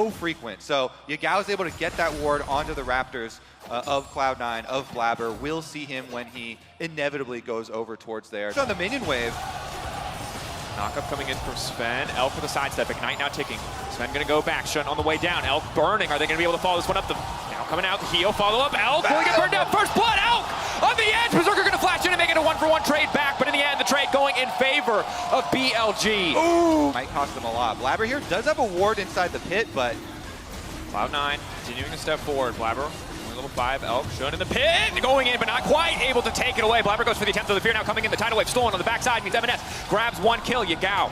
so frequent. So Yagao is able to get that ward onto the Raptors of Cloud9, of Blabber. We'll see him when he inevitably goes over towards there. On the minion wave. Knockup coming in from Sven. Elk with a sidestep. Ignite now ticking. Sven gonna go back. Shun on the way down. Elk burning. Are they gonna be able to follow this one up? Now coming out. The heal. Follow up. Elk will get burned down. First blood. Elk on the edge. Berserker gonna flash in and make it a 1-for-1 trade back. But in the end, the trade going in favor of BLG. Ooh! Might cost them a lot. Blabber here does have a ward inside the pit, but Cloud9 continuing to step forward. Blabber. Level 5, Elk, Shun in the pit, going in, but not quite able to take it away. Blabber goes for the attempt of the fear, now coming in, the tidal wave stolen on the backside, means MNS grabs one kill. Yagao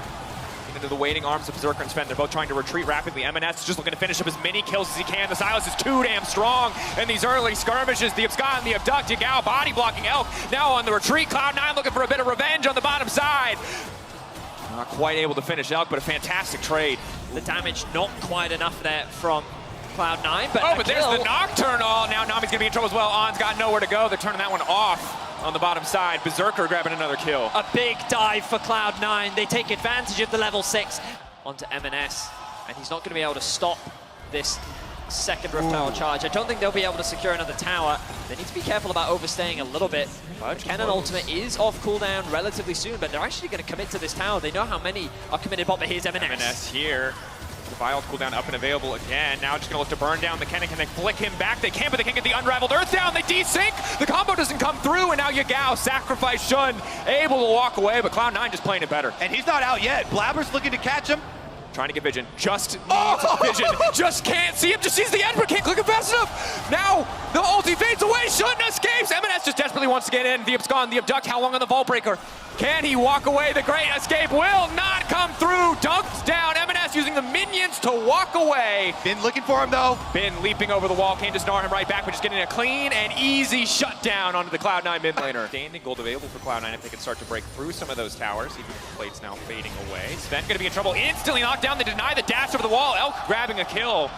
into the waiting arms of Berserker and Sven. They're both trying to retreat rapidly. MNS is just looking to finish up as many kills as he can. The Silas is too damn strong in these early skirmishes. The abscond, the abduct, Yagao body blocking Elk, now on the retreat. Cloud9 looking for a bit of revenge on the bottom side. Not quite able to finish Elk, but a fantastic trade. The damage not quite enough there from Cloud9, but oh, but there's the Nocturne. Oh, now Nami's gonna be in trouble as well. On's got nowhere to go. They're turning that one off on the bottom side. Berserker grabbing another kill. A big dive for Cloud9. They take advantage of the level 6 onto MNS, and he's not gonna be able to stop this second Rift Tower charge. I don't think they'll be able to secure another tower. They need to be careful about overstaying a little bit. Cannon ultimate is off cooldown relatively soon, but they're actually gonna commit to this tower. They know how many are committed, but here's MNS. MNS here. The Vile cooldown up and available again. Now just gonna look to burn down the Cannon. Can they flick him back? They can, but they can't get the Unraveled Earth down. They desync. The combo doesn't come through, and now Yagao sacrifice Shun, able to walk away, but Cloud9 just playing it better. And he's not out yet. Blabber's looking to catch him. Trying to get vision. Just needs vision. Just can't see him. Just sees the end, but can't click it fast enough. Now the ulti fades away. Shun escapes. MNS just desperately wants to get in. The abscond, the abduct. How long on the Vault Breaker? Can he walk away? The great escape will not come through. Dunked down. MNS using the minions to walk away. Been looking for him though. Been leaping over the wall. Came to snare him right back, but just getting a clean and easy shutdown onto the Cloud9 mid laner. Standing gold available for Cloud9 if they can start to break through some of those towers. Even if the plate's now fading away. Sven gonna be in trouble. Instantly knocked down. They deny the dash over the wall. Elk grabbing a kill.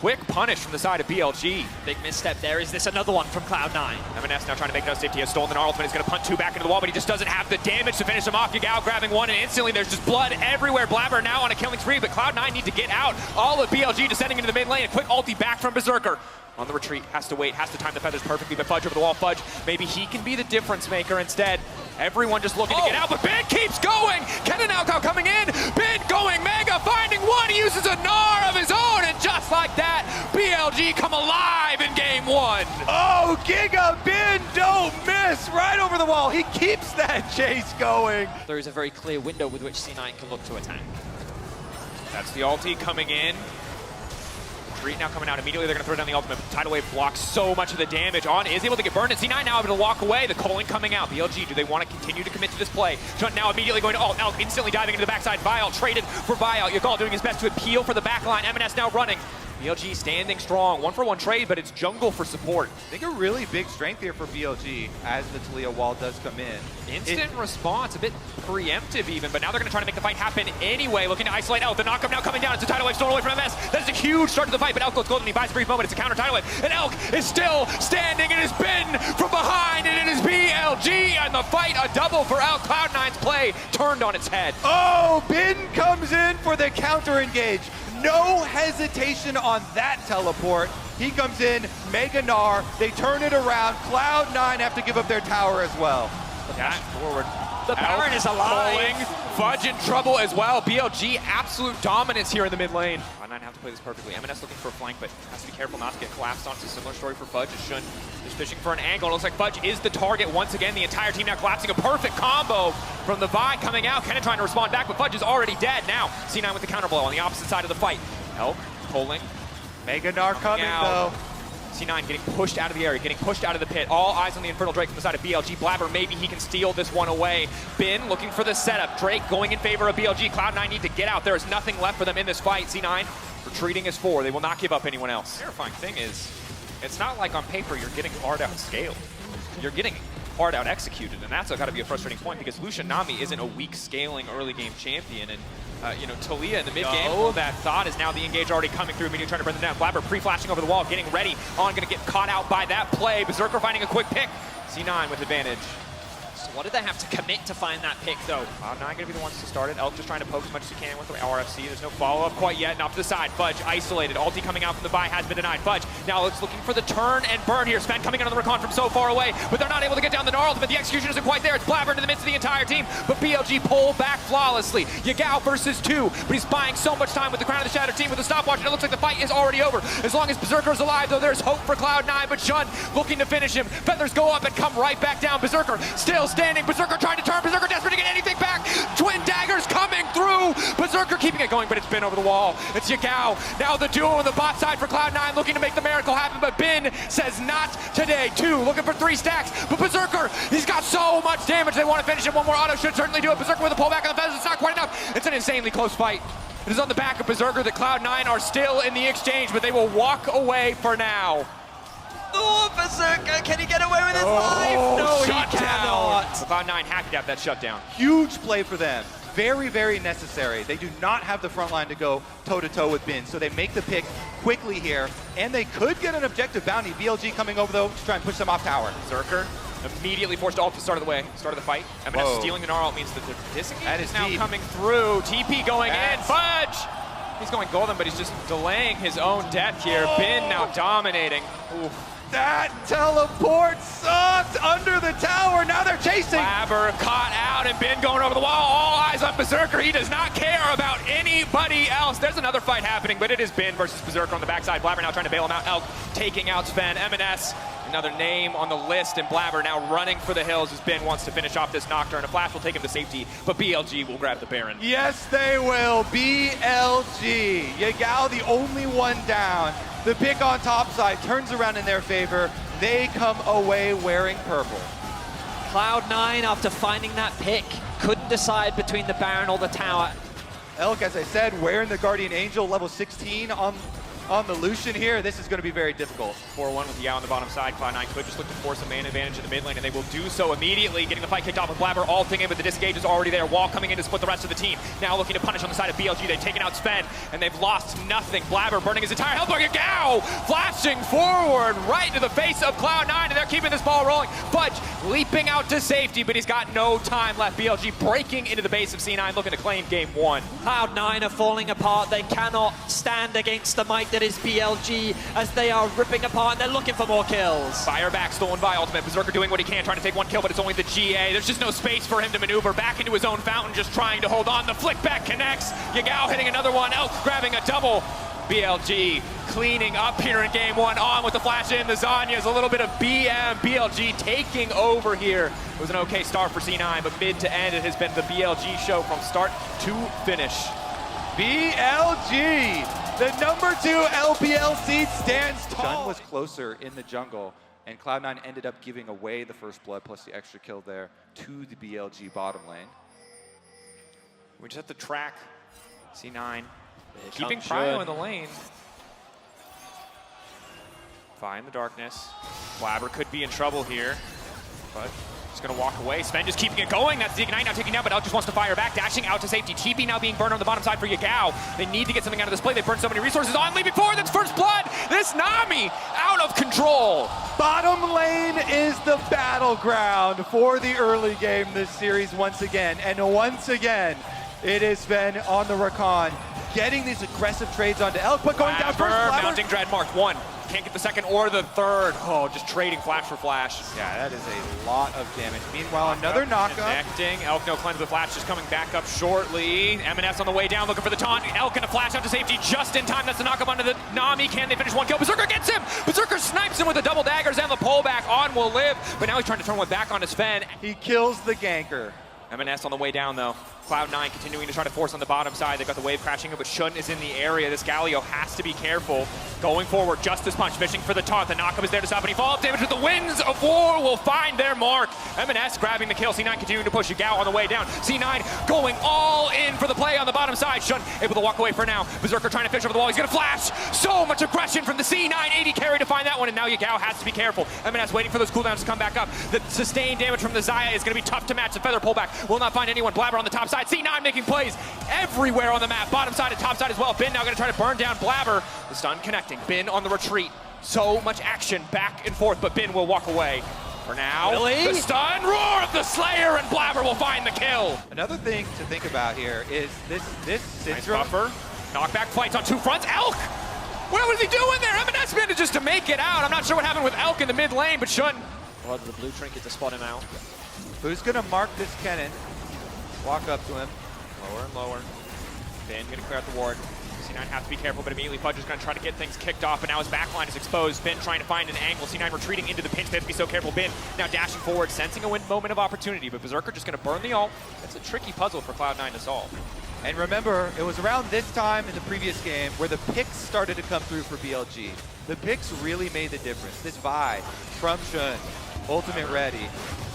Quick punish from the side of BLG. Big misstep there. Is this another one from Cloud9? MNS now trying to make no safety. He has stolen the ultimate. He's going to punt two back into the wall, but he just doesn't have the damage to finish him off. Yagao grabbing one, and instantly there's just blood everywhere. Blabber now on a killing spree, but Cloud9 need to get out. All of BLG descending into the mid lane. A quick ulti back from Berserker. On the retreat, has to wait, has to time the feathers perfectly, but Fudge over the wall. Fudge, maybe he can be the difference maker instead. Everyone just looking to get out, but Ben keeps going! Kenan now coming in, Ben going mega, finding one, he uses a Gnar of his own, and just like that, BLG come alive in game one. Oh, Giga Ben don't miss, right over the wall. He keeps that chase going. There is a very clear window with which C9 can look to attack. That's the ulti coming in. Now coming out immediately, they're going to throw down the ultimate. Tidal Wave blocks so much of the damage. On is able to get burned, and C9 now able to walk away. The Colin coming out. BLG, do they want to continue to commit to this play? Shun now immediately going to ult. Elk instantly diving into the backside. Vile traded for Vile. Yagao doing his best to appeal for the backline. MNS now running. BLG standing strong. 1-for-1 trade, but it's jungle for support. I think a really big strength here for BLG as the Talia wall does come in. Instant response, a bit preemptive even, but now they're going to try to make the fight happen anyway. Looking to isolate Elk. The knockup now coming down. It's a tidal wave stolen away from MS. That is a huge start to the fight, but Elk goes golden. He buys a brief moment. It's a counter tidal wave, and Elk is still standing. It has been from behind, and it is BLG, and the fight, a double for Elk. Cloud9's play turned on its head. Oh, Ben comes in for the counter engage. No hesitation on that teleport. He comes in, Mega Gnar, they turn it around. Cloud9 have to give up their tower as well. Got forward. The Baron is alive. Pulling. Fudge in trouble as well. BLG, absolute dominance here in the mid lane. Cloud9 have to play this perfectly. MNS looking for a flank, but has to be careful not to get collapsed onto. Similar story for Fudge. Shun is fishing for an angle. It looks like Fudge is the target once again. The entire team now collapsing. A perfect combo from the Vi coming out. Kenan trying to respond back, but Fudge is already dead. Now, C9 with the counter blow on the opposite side of the fight. Elk pulling. Mega Gnar coming though. C9 getting pushed out of the area, getting pushed out of the pit. All eyes on the Infernal Drake from the side of BLG. Blabber, maybe he can steal this one away. Bin looking for the setup. Drake going in favor of BLG. Cloud9 need to get out. There is nothing left for them in this fight. C9 retreating as 4. They will not give up anyone else. The terrifying thing is, it's not like on paper you're getting hard out scaled. You're getting hard out executed, and that's got to be a frustrating point because Lucian Nami isn't a weak scaling early game champion, and you know, Talia in the mid game, that thought is now the engage already coming through, immediately trying to bring them down. Blabber pre-flashing over the wall, getting ready. On going to get caught out by that play. Berserker finding a quick pick. C9 with advantage. What did they have to commit to find that pick, though? Cloud9 going to be the ones to start it. Elk just trying to poke as much as he can with the RFC. There's no follow-up quite yet. And off to the side, Fudge isolated. Ulti coming out from the buy has been denied. Fudge now it's looking for the turn and burn here. Sven coming in on the recon from so far away, but they're not able to get down the Gnar ultimate. The execution isn't quite there. It's Blabber into the midst of the entire team, but BLG pull back flawlessly. Yagao versus 2, but he's buying so much time with the Crown of the Shattered team with the stopwatch, and it looks like the fight is already over. As long as Berserker's alive, though, there's hope for Cloud9, but Shun looking to finish him. Feathers go up and come right back down. Berserker still standing. Berserker trying to turn. Berserker desperate to get anything back. Twin daggers coming through. Berserker keeping it going, but it's Bin over the wall. It's Yagao. Now the duo on the bot side for Cloud9 looking to make the miracle happen, but Bin says not today. 2 looking for 3 stacks, but Berserker, he's got so much damage. They want to finish him. One more auto should certainly do it. Berserker with a pullback on the Feathers. It's not quite enough. It's an insanely close fight. It is on the back of Berserker that Cloud9 are still in the exchange, but they will walk away for now. Oh, Berserker, can he get away with his life? No, he cannot. Cloud9 happy to have that shutdown. Huge play for them. Very, very necessary. They do not have the front line to go toe-to-toe with Bin, so they make the pick quickly here, and they could get an objective bounty. BLG coming over, though, to try and push them off tower. Berserker immediately forced to ult to start of the fight. MNS stealing the Gnar ult means that the disengage that is now deep. coming through. TP going in. Fudge! He's going golden, but he's just delaying his own death here. Bin now dominating. Oof. That teleport sucked under the tower. Now they're chasing. Blabber caught out and Bin going over the wall. All eyes on Berserker. He does not care about anybody else. There's another fight happening, but it is Bin versus Berserker on the backside. Blabber now trying to bail him out. Elk taking out Sven. MNS, another name on the list, and Blabber now running for the hills as Bin wants to finish off this Nocturne. A flash will take him to safety, but BLG will grab the Baron. Yes, they will. BLG. Yagao, the only one down. The pick on top side turns around in their favor. They come away wearing purple. Cloud9, after finding that pick, couldn't decide between the Baron or the tower. Elk, as I said, wearing the Guardian Angel, level 16 on the Lucian here. This is going to be very difficult. 4-1 with Yao on the bottom side. Cloud9 could just look to force a man advantage in the mid lane, and they will do so immediately, getting the fight kicked off with Blabber all thinking, but the disengage is already there. Wall coming in to split the rest of the team. Now looking to punish on the side of BLG. They've taken out Sven, and they've lost nothing. Blabber burning his entire health bar. Yagao flashing forward right into the face of Cloud9, and they're keeping this ball rolling. Fudge leaping out to safety, but he's got no time left. BLG breaking into the base of C9, looking to claim game 1. Cloud9 are falling apart. They cannot stand against the might that is BLG as they are ripping apart. They're looking for more kills. Fire back, stolen by ultimate. Berserker doing what he can, trying to take 1 kill, but it's only the GA. There's just no space for him to maneuver back into his own fountain, just trying to hold on. The flick back connects. Yagao hitting another one. Elk grabbing a double. BLG cleaning up here in game 1. On with the flash in. The Zanya's a little bit of BM. BLG taking over here. It was an okay start for C9, but mid to end, it has been the BLG show from start to finish. BLG, the number 2 LPL seed, stands tall. Shun was closer in the jungle, and Cloud9 ended up giving away the first blood plus the extra kill there to the BLG bottom lane. We just have to track C9. Keeping Cryo in the lane. Find the darkness. Blabber could be in trouble here, but he's going to walk away. Sven just keeping it going. That's the Ignite now taking down, but Elk just wants to fire back, dashing out to safety. TP now being burned on the bottom side for Yagao. They need to get something out of this play. They burned so many resources on leaving forward. That's first blood. This Nami out of control. Bottom lane is the battleground for the early game this series once again. And once again, it has Sven on the recon, getting these aggressive trades onto Elk, but going down first. Mounting Dread marked 1. Can't get the second or the third. Oh, just trading flash for flash. Yeah, that is a lot of damage. Meanwhile, another knockup. Connecting. Elk no cleanse with flash, just coming back up shortly. MNS on the way down, looking for the taunt. Elk gonna flash out to safety just in time. That's the knockup onto the Nami. Can they finish 1 kill? Berserker gets him! Berserker snipes him with the double daggers and the pullback. On will live, but now he's trying to turn one back onto Sven. He kills the ganker. MNS on the way down, though. Cloud9 continuing to try to force on the bottom side. They've got the wave crashing, but Shun is in the area. This Galio has to be careful. Going forward, Justice Punch, fishing for the taunt. The knockup is there to stop any follow-up damage, but the Winds of War will find their mark. MNS grabbing the kill. C9 continuing to push Yagao on the way down. C9 going all in for the play on the bottom side. Shun able to walk away for now. Berserker trying to fish over the wall. He's going to flash. So much aggression from the C9 80 carry to find that one, and now Yagao has to be careful. MNS waiting for those cooldowns to come back up. The sustained damage from the Xayah is going to be tough to match. The feather pullback will not find anyone. Blabber on the top side. C9 making plays everywhere on the map. Bottom side and top side as well. Bin now going to try to burn down Blabber. The stun connecting. Bin on the retreat. So much action back and forth, but Bin will walk away. For now, Really? the stun roar of the Slayer, and Blabber will find the kill. Another thing to think about here is this Nice syndrome. buffer. Knockback fights on two fronts. Elk! What was he doing there? M&S manages to make it out. I'm not sure what happened with Elk in the mid lane, but shouldn't. Well, the blue trinket to spot him out. Who's gonna mark this Kennen? Walk up to him. Lower and lower. Finn gonna clear out the ward. C9 has to be careful, but immediately Fudge is gonna try to get things kicked off, and now his backline is exposed. Finn trying to find an angle. C9 retreating into the pinch. They have to be so careful. Bin now dashing forward, sensing a moment of opportunity, but Berserker just gonna burn the ult. That's a tricky puzzle for Cloud9 to solve. And remember, it was around this time in the previous game where the picks started to come through for BLG. The picks really made the difference. This Vi from Shun, ultimate ready.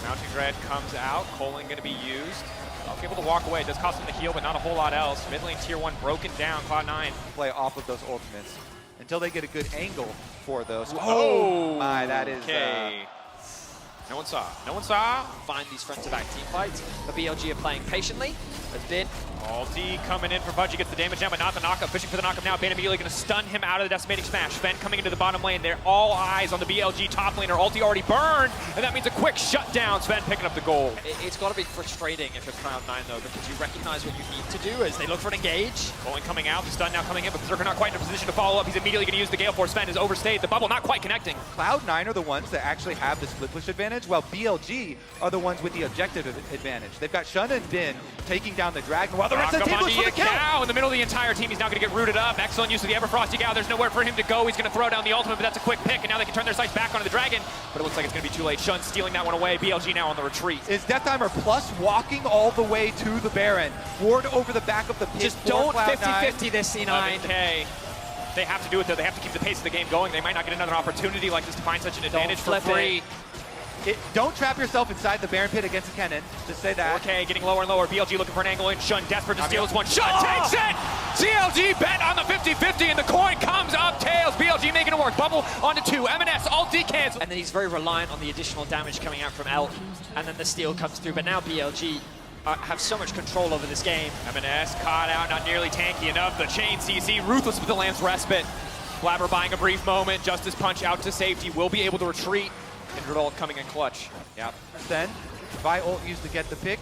Mounting Dread comes out. Colin gonna be used. Elk able to walk away. It does cost him the heal, but not a whole lot else. Mid lane tier 1 broken down. Cloud9. Play off of those ultimates until they get a good angle for those. Oh, my, that is... okay. No one saw. No one saw. Find these front-to-back team fights. The BLG are playing patiently. There's been Ulti coming in for Fudge. He gets the damage down, but not the knockup. Fishing for the knockup now. Bane immediately going to stun him out of the decimating smash. Fen coming into the bottom lane. They're all eyes on the BLG top laner. Ulti already burned, and that means a quick shutdown. Sven picking up the gold. It's got to be frustrating if you're Cloud9 though, because you recognize what you need to do as they look for an engage. Colin coming out. The stun now coming in, but Berserker not quite in a position to follow up. He's immediately going to use the Gale Force. Sven is overstayed. The bubble not quite connecting. Cloud9 are the ones that actually have the split push advantage, while BLG are the ones with the objective advantage. They've got Shun and Bin taking down the Dragon, while the rest of the team looks for the kill. Now in the middle of the entire team, he's now going to get rooted up. Excellent use of the Everfrosty Gal. There's nowhere for him to go. He's going to throw down the ultimate, but that's a quick pick, and now they can turn their sights back onto the Dragon. But it looks like it's going to be too late. Shun stealing that one away. BLG now on the retreat. Is Death Timer plus walking all the way to the Baron. Ward over the back of the pit. Just don't 50-50 this C9. 11K. They have to do it though. They have to keep the pace of the game going. They might not get another opportunity like this to find such an advantage for free. Don't trap yourself inside the Baron pit against a Kennen. Just say that. 4K getting lower and lower. BLG looking for an angle in. Shun desperate to steal this one. Shun takes it! CLG bet on the 50-50 and the coin comes up tails. BLG making it work. Bubble onto 2. M&S ulti cancel. And then he's very reliant on the additional damage coming out from Elk, and then the steal comes through. But now BLG have so much control over this game. M&S caught out, not nearly tanky enough. The chain CC, ruthless with the Lamb's respite. Blabber buying a brief moment. Justice punch out to safety. Will be able to retreat. Kindred ult coming in clutch. Yep. Then, Vi ult used to get the pick.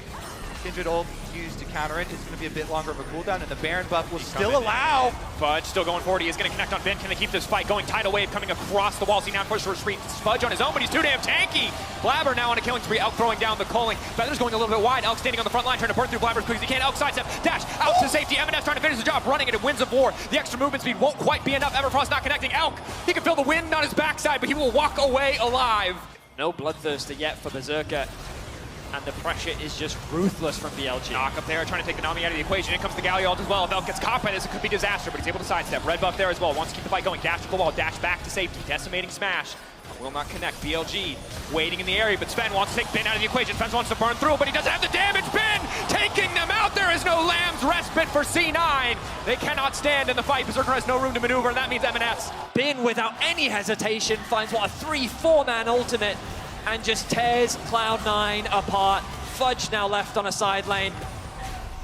Kindred ult used to counter it. It's going to be a bit longer of a cooldown, and the Baron buff will still allow. Fudge still going forward. He is going to connect on Ben. Can they keep this fight going? Tidal wave coming across the walls. He now pushes for a retreat. Fudge on his own, but he's too damn tanky. Blabber now on a killing spree. Elk throwing down the Culling. Feather's going a little bit wide. Elk standing on the front line, trying to burn through Blabber as quick as he can. Elk sidestep, dash out to safety. M&S trying to finish the job, running it. It wins of war. The extra movement speed won't quite be enough. Everfrost not connecting. Elk, he can feel the wind on his backside, but he will walk away alive. No bloodthirster yet for Berserker, and the pressure is just ruthless from BLG. Knock up there, trying to take the Nami out of the equation. In comes the Galliard as well. If Elk gets caught by this, it could be disaster, but he's able to sidestep. Red buff there as well. Wants to keep the fight going. Dash to the wall, dash back to safety. Decimating smash. Will not connect. BLG waiting in the area, but Sven wants to take Ben out of the equation. Sven wants to burn through, but he doesn't have the damage. Ben taking them out. There is no Lamb's respite for C9. They cannot stand in the fight. Berserker has no room to maneuver, and that means M&S. Bin, without any hesitation, finds what, a 3-4-man ultimate and just tears Cloud9 apart. Fudge now left on a side lane.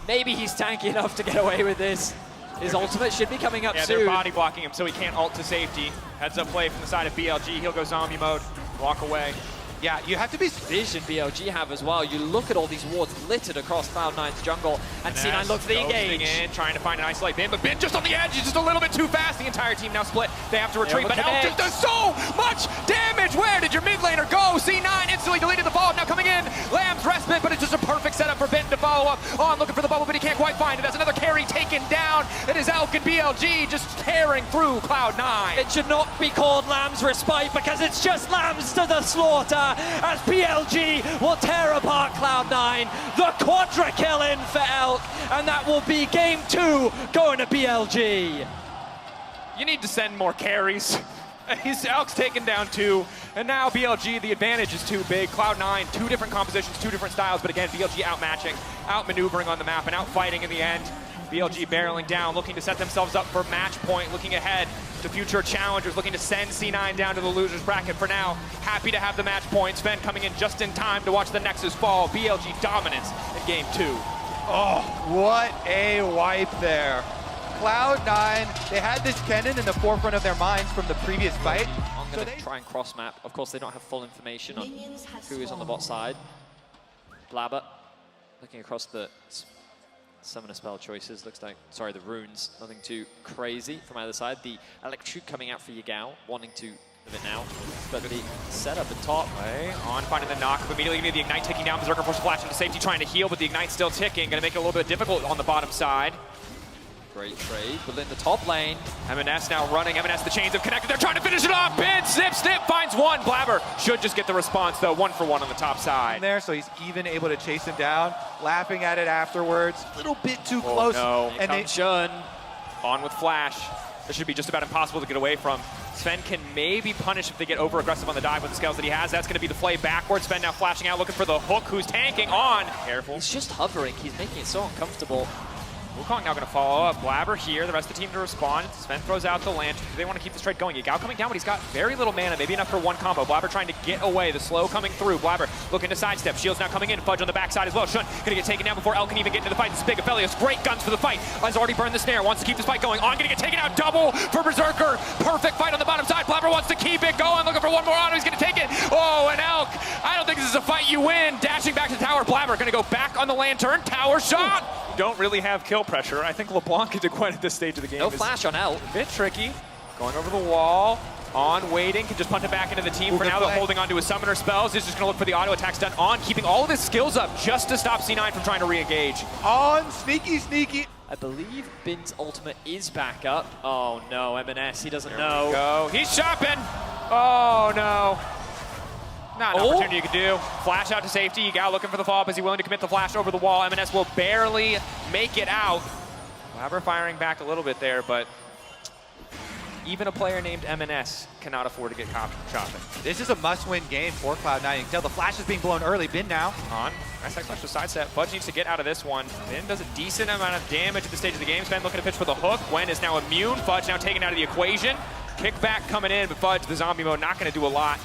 Maybe he's tanky enough to get away with this. His ultimate should be coming up soon. They're body blocking him so he can't ult to safety. Heads up play from the side of BLG. He'll go zombie mode, walk away. Yeah, you have to be... Vision BLG have as well. You look at all these wards littered across Cloud9's jungle, and C9 look for the engage. In, trying to find an isolate Bin, but Bin just on the edge. He's just a little bit too fast. The entire team now split. They have to retreat, but Elk just does so much damage. Where did your mid laner go? C9 instantly deleted the follow-up. Now coming in, Lamb's respite, but it's just a perfect setup for Bin to follow up on, looking for the bubble, but he can't quite find it. That's another carry taken down. It is Elk and BLG just tearing through Cloud9. It should not be called Lamb's respite because it's just Lambs to the slaughter as BLG will tear apart Cloud9. The quadra kill in for Elk, and that will be game 2 going to BLG. You need to send more carries. Elk's taken down 2, and now BLG, the advantage is too big. Cloud9, 2 different compositions, 2 different styles, but again, BLG outmatching, outmaneuvering on the map, and outfighting in the end. BLG barreling down, looking to set themselves up for match point, looking ahead to future challengers, looking to send C9 down to the losers bracket. For now, happy to have the match points. Sven coming in just in time to watch the Nexus fall. BLG dominance in game 2. Oh, what a wipe there. Cloud9, they had this Kennen in the forefront of their minds from the previous fight. going to try and cross map. Of course, they don't have full information on who is on the bot side. Blabber looking across the summoner spell choices. Looks like, sorry, the runes. Nothing too crazy from either side. The Electric coming out for Yagao, wanting to live it now. But the setup at top. On finding the knock. Immediately going to be the Ignite taking down Berserker, force flash into safety, trying to heal, but the Ignite's still ticking. Going to make it a little bit difficult on the bottom side. Great trade within the top lane. M&S now running. M&S, the chains have connected. They're trying to finish it off. Bin, snip, finds one. Blabber should just get the response, though. 1 for 1 on the top side. There, so he's even able to chase him down, laughing at it afterwards. A little bit too close. No. And they Shun on with Flash. This should be just about impossible to get away from. Sven can maybe punish if they get over-aggressive on the dive with the scales that he has. That's going to be the play backwards. Sven now flashing out, looking for the hook, who's tanking on. Careful. He's just hovering. He's making it so uncomfortable. Wukong now going to follow up. Blabber here, the rest of the team to respond. Sven throws out the lantern. Do they want to keep this trade going? Yagao coming down, but he's got very little mana, maybe enough for one combo. Blabber trying to get away. The slow coming through. Blabber looking to sidestep. Shields now coming in. Fudge on the backside as well. Shun going to get taken down before El can even get into the fight. This is big. Aphelios, great guns for the fight. Has already burned the snare. Wants to keep this fight going. On going to get taken out. Double for Berserker. Perfect fight on the bottom side. Blabber wants to keep it going. Looking for one more auto. He's going to take it. Oh, and Elk. I don't think this is a fight you win. Dashing back to the tower. Blabber going to go back on the lantern. Tower shot. Don't really have kill pressure. I think LeBlanc into Gwen at this stage of the game. No flash on Elk. A bit tricky. Going over the wall. On waiting. Can just punt it back into the team. For now, they're holding on to his summoner spells. He's just going to look for the auto attacks done on. Keeping all of his skills up just to stop C9 from trying to re-engage. On, sneaky. I believe Bin's ultimate is back up. Oh no, M&S, he doesn't know. Go. He's shopping. Oh no. Not an opportunity you could do. Flash out to safety. Yagao looking for the follow-up. Is he willing to commit the flash over the wall? M&S will barely make it out. Blabber firing back a little bit there, but even a player named M&S cannot afford to get caught shopping. This is a must-win game for Cloud9. You can tell the flash is being blown early. Bin now. On. Nice flash to sidestep. Fudge needs to get out of this one. Bin does a decent amount of damage at this stage of the game. Sven looking to pitch for the hook. Gwen is now immune. Fudge now taken out of the equation. Kickback coming in, but Fudge, the zombie mode, not going to do a lot.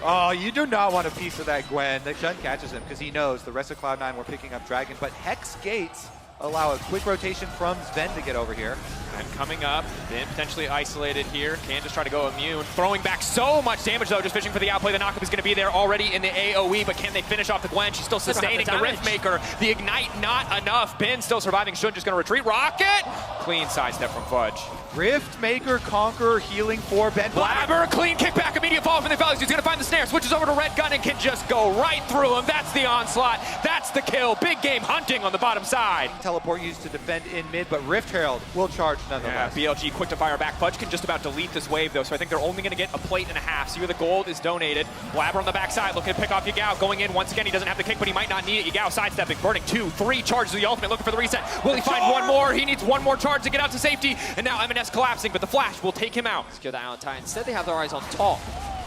Oh, you do not want a piece of that Gwen. The Shun catches him because he knows the rest of Cloud9 were picking up Dragon, but Hex Gates allow a quick rotation from Sven to get over here. And coming up, then potentially isolated here. Can just try to go immune. Throwing back so much damage though, just fishing for the outplay. The knockup is going to be there already in the AoE, but can they finish off the Gwen? She's still sustaining the Riftmaker. The Ignite, not enough. Bin still surviving. Shun just going to retreat. Rocket! Clean sidestep from Fudge. Riftmaker, Conqueror, healing for Ben. Blabber, clean kickback, immediate fall from the Aphelios. He's going to find the snare, switches over to Red Gun and can just go right through him. That's the onslaught. That's the kill. Big game hunting on the bottom side. Teleport used to defend in mid, but Rift Herald will charge nonetheless. Yeah, BLG quick to fire back. Fudge can just about delete this wave though, so I think they're only going to get a plate and a half. See where the gold is donated. Blabber on the backside looking to pick off Yagao. Going in once again, he doesn't have the kick, but he might not need it. Yagao sidestepping, burning 2, 3 charges of the ultimate, looking for the reset. Will he find one more? He needs one more charge to get out to safety, and now M&S collapsing, but the flash will take him out. Secure that out time. Instead, they have their eyes on top.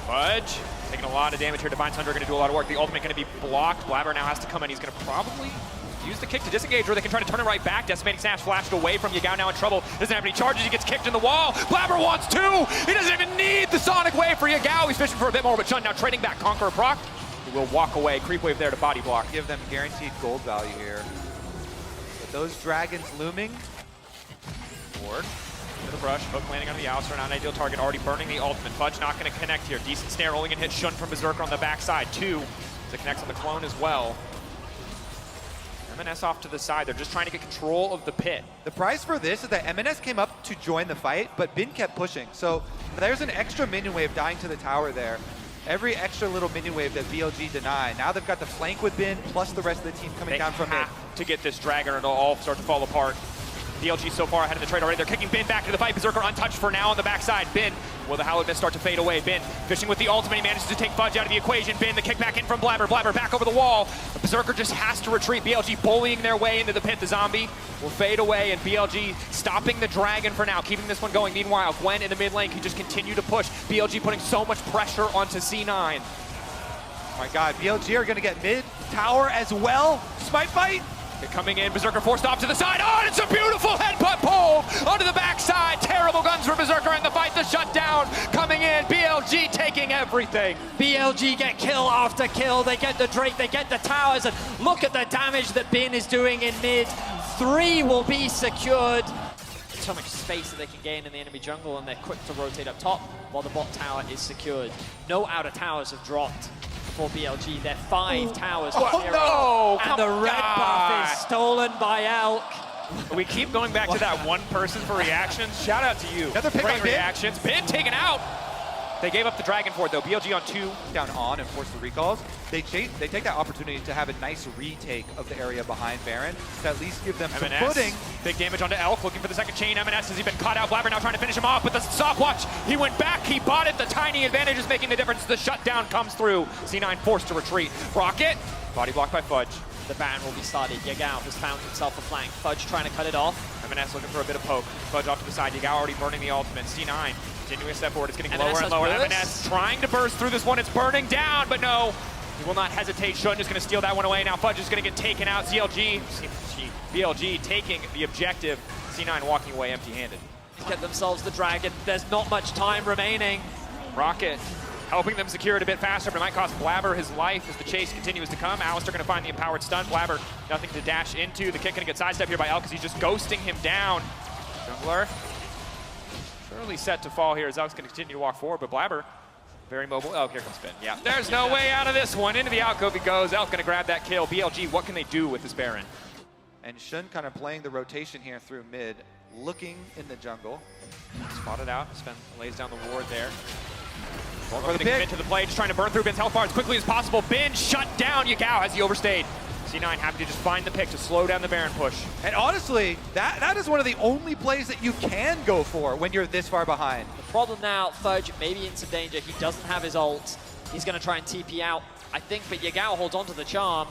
Fudge taking a lot of damage here. Divine Thunder going to do a lot of work. The ultimate going to be blocked. Blabber now has to come in. He's going to probably use the kick to disengage, or they can try to turn it right back. Decimating Snatch flashed away from Yagao, now in trouble. Doesn't have any charges. He gets kicked in the wall. Blabber wants 2. He doesn't even need the Sonic Wave for Yagao. He's fishing for a bit more, but Shun now trading back. Conqueror proc. He will walk away. Creep Wave there to body block. Give them guaranteed gold value here. But those dragons looming. Ward. To the brush, hook landing on the outside, not an ideal target, already burning the ultimate. Fudge not going to connect here. Decent snare, only going to hit Shun from Berserker on the backside. 2 to connect on the clone as well. M&S off to the side. They're just trying to get control of the pit. The price for this is that M&S came up to join the fight, but Bin kept pushing. So there's an extra minion wave dying to the tower there. Every extra little minion wave that BLG deny. Now they've got the flank with Bin, plus the rest of the team coming down from mid. To get this Dragon, or it'll all start to fall apart. BLG so far ahead of the trade already. They're kicking Bin back into the fight. Berserker untouched for now on the backside. Bin, will the Hallowed Mist start to fade away? Bin fishing with the ultimate. He manages to take Fudge out of the equation. Bin, the kick back in from Blabber. Blabber back over the wall. But Berserker just has to retreat. BLG bullying their way into the pit. The zombie will fade away, and BLG stopping the Dragon for now, keeping this one going. Meanwhile, Gwen in the mid lane can just continue to push. BLG putting so much pressure onto C9. Oh my god, BLG are going to get mid tower as well. Smite fight. They're coming in, Berserker forced off to the side. Oh, and it's a beautiful headbutt pull onto the backside. Terrible guns for Berserker in the fight. The shutdown coming in. BLG taking everything. BLG get kill after kill. They get the Drake, they get the towers, and look at the damage that Bin is doing in mid. 3 will be secured. so much space that they can gain in the enemy jungle, and they're quick to rotate up top while the bot tower is secured. No outer towers have dropped for BLG. They're 5 towers for 0. No! And the red buff is stolen by Elk. We keep going back to that one person for reactions. Shout out to you. Another pick Great on Bin. reactions. Bin taken out. They gave up the Dragon for it, though. BLG on 2. Down on and force the recalls. They take that opportunity to have a nice retake of the area behind Baron to at least give them some footing. Big damage onto Elk, looking for the second chain. MNS has been caught out. Blabber now trying to finish him off, but the stopwatch, he went back, he bought it. The tiny advantage is making the difference. The shutdown comes through. C9 forced to retreat. Rocket, body blocked by Fudge. The Baron will be started. Yagao has found himself a flank. Fudge trying to cut it off. MNS looking for a bit of poke. Fudge off to the side. Yagao already burning the ultimate. C9 continuing a step forward. It's getting MNS lower and lower. has MNS trying to burst through this one. It's burning down, but no. He will not hesitate. Shun is going to steal that one away. Now Fudge is going to get taken out. BLG taking the objective. C9 walking away empty-handed. Get themselves the dragon. There's not much time remaining. Rocket helping them secure it a bit faster, but it might cost Blabber his life as the chase continues to come. Alistair going to find the empowered stun. Blabber, nothing to dash into. The kick going to get sidestepped here by Elk because he's just ghosting him down. Jungler surely set to fall here as Elk's going to continue to walk forward, but Blabber, very mobile. Oh, here comes Bin. Yeah, there's no way out of this one. Into the alcove he goes. Elk going to grab that kill. BLG, what can they do with this Baron? And Shun kind of playing the rotation here through mid, looking in the jungle. Spotted out. Sven lays down the ward there. Going For the commit to the play, just trying to burn through Bin's health bar as quickly as possible. Bin shut down Yagao as he overstayed. C9 happy to just find the pick to slow down the Baron push. And honestly, that is one of the only plays that you can go for when you're this far behind. The problem now, Fudge may be in some danger. He doesn't have his ult. He's going to try and TP out, I think, but Yagao holds on to the charm.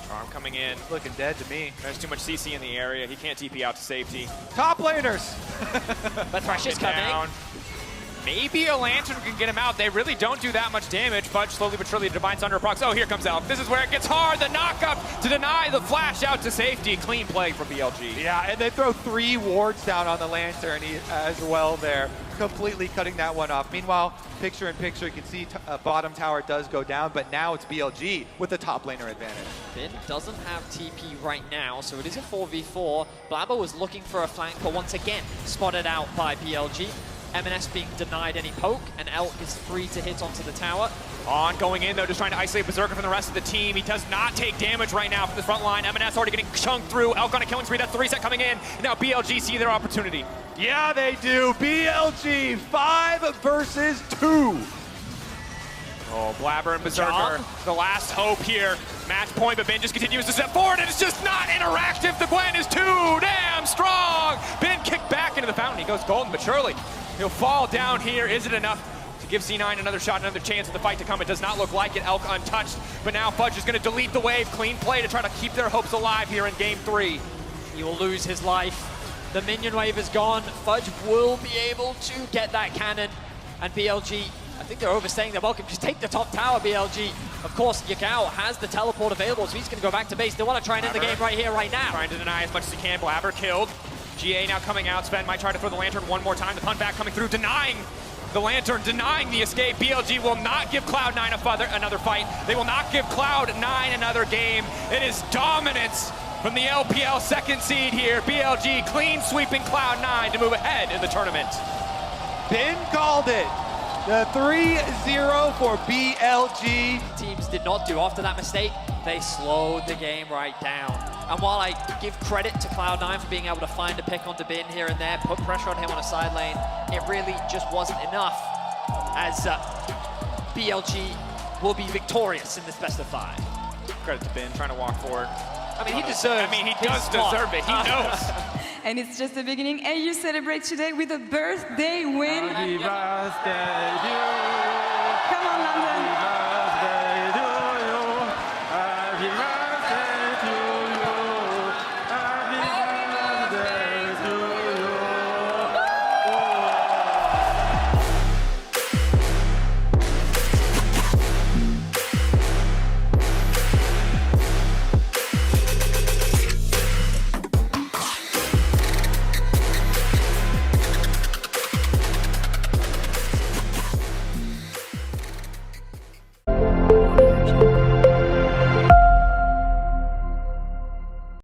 Charm coming in. Looking dead to me. There's too much CC in the area. He can't TP out to safety. Top laners. But Thresh is coming. Down. Maybe a Lantern can get him out. They really don't do that much damage. Fudge slowly but surely divines under a prox. Oh, here comes Elk. This is where it gets hard. The knockup to deny the flash out to safety. Clean play from BLG. Yeah, and they throw 3 wards down on the Lantern as well there, completely cutting that one off. Meanwhile, picture in picture, you can see bottom tower does go down, but now it's BLG with the top laner advantage. Bin doesn't have TP right now, so it is a 4v4. Blabber was looking for a flank, but once again, spotted out by BLG. MNS being denied any poke, and Elk is free to hit onto the tower. On going in though, just trying to isolate Berserker from the rest of the team. He does not take damage right now from the front line. MNS already getting chunked through. Elk on a killing spree. That's the reset coming in. And now BLG see their opportunity. Yeah, they do. BLG 5 versus 2. Oh, Blabber and Berserker, the last hope here. Match point, but Bin just continues to step forward, and it's just not interactive. The Gwen is too damn strong. Bin kicked back into the fountain. He goes golden, but surely he'll fall down here. Is it enough to give C9 another shot, another chance of the fight to come? It does not look like it. Elk untouched, but now Fudge is going to delete the wave. Clean play to try to keep their hopes alive here in game 3. He will lose his life. The minion wave is gone. Fudge will be able to get that cannon, and BLG, I think they're overstaying their welcome. Just take the top tower, BLG. Of course, Yagao has the teleport available, so he's going to go back to base. They want to try and end the game right here, right now. Trying to deny as much as he can. Blabber killed. GA now coming out. Sven might try to throw the Lantern one more time. The punt back coming through, denying the Lantern, denying the escape. BLG will not give Cloud9 another fight. They will not give Cloud9 another game. It is dominance from the LPL second seed here. BLG clean sweeping Cloud9 to move ahead in the tournament. Bin called it. The 3-0 for BLG. Teams did not do after that mistake. They slowed the game right down. And while I give credit to Cloud9 for being able to find a pick onto Bin here and there, put pressure on him on a side lane, it really just wasn't enough, as BLG will be victorious in this best of 5. Credit to Bin, trying to walk forward. I mean, he deserves. I mean, he does deserve it. He knows. And it's just the beginning, and you celebrate today with a birthday win. Happy birthday to you.